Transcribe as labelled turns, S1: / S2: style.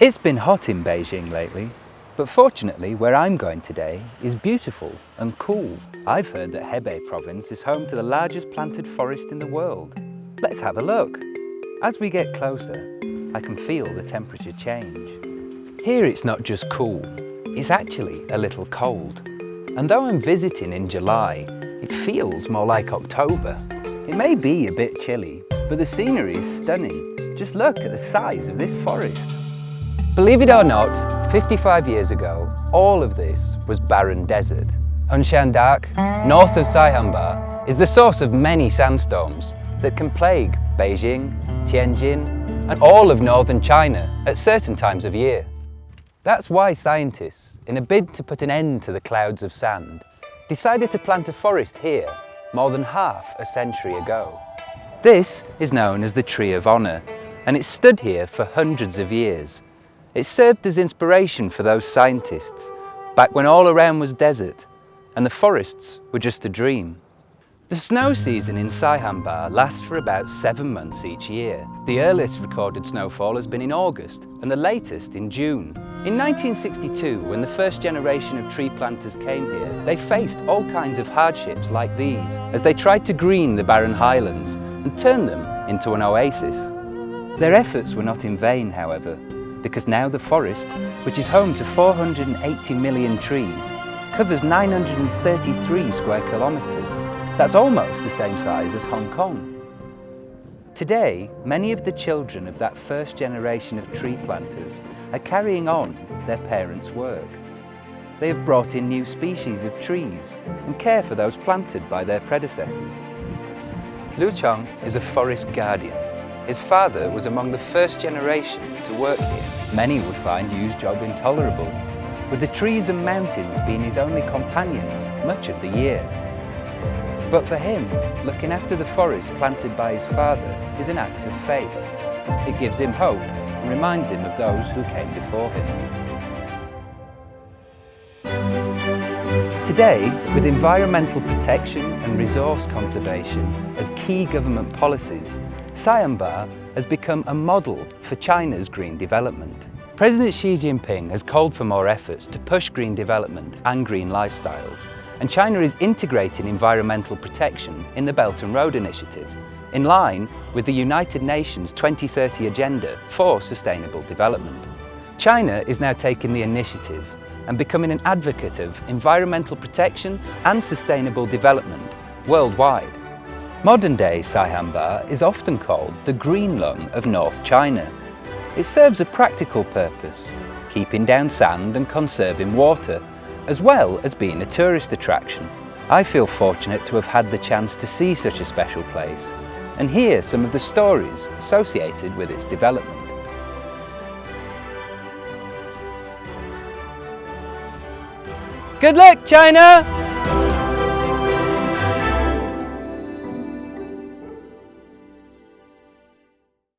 S1: It's been hot in Beijing lately, but fortunately where I'm going today is beautiful and cool. I've heard that Hebei province is home to the largest planted forest in the world. Let's have a look. As we get closer, I can feel the temperature change. Here it's not just cool, it's actually a little cold. And though I'm visiting in July, it feels more like October. It may be a bit chilly, but the scenery is stunning. Just look at the size of this forest. Believe it or not, 55 years ago, all of this was barren desert. Dak, north of Saihanba, is the source of many sandstorms that can plague Beijing, Tianjin, and all of northern China at certain times of year. That's why scientists, in a bid to put an end to the clouds of sand, decided to plant a forest here more than half a century ago. This is known as the Tree of Honour, and it's stood here for hundreds of years. It served as inspiration for those scientists back when all around was desert and the forests were just a dream. The snow season in Saihanba lasts for about 7 months each year. The earliest recorded snowfall has been in August and the latest in June. In 1962, when the first generation of tree planters came here, they faced all kinds of hardships like these as they tried to green the barren highlands and turn them into an oasis. Their efforts were not in vain, however, because now the forest, which is home to 480 million trees, covers 933 square kilometres. That's almost the same size as Hong Kong. Today, many of the children of that first generation of tree planters are carrying on their parents' work. They have brought in new species of trees and care for those planted by their predecessors. Lu Chong is a forest guardian. His father was among the first generation to work here. Many would find Yu's job intolerable, with the trees and mountains being his only companions much of the year. But for him, looking after the forest planted by his father is an act of faith. It gives him hope and reminds him of those who came before him. Today, with environmental protection and resource conservation as key government policies, Saihanba has become a model for China's green development. President Xi Jinping has called for more efforts to push green development and green lifestyles, and China is integrating environmental protection in the Belt and Road Initiative, in line with the United Nations 2030 Agenda for Sustainable Development. China is now taking the initiative and becoming an advocate of environmental protection and sustainable development worldwide. Modern-day Saihanba is often called the green lung of North China. It serves a practical purpose, keeping down sand and conserving water, as well as being a tourist attraction. I feel fortunate to have had the chance to see such a special place and hear some of the stories associated with its development. Good luck, China!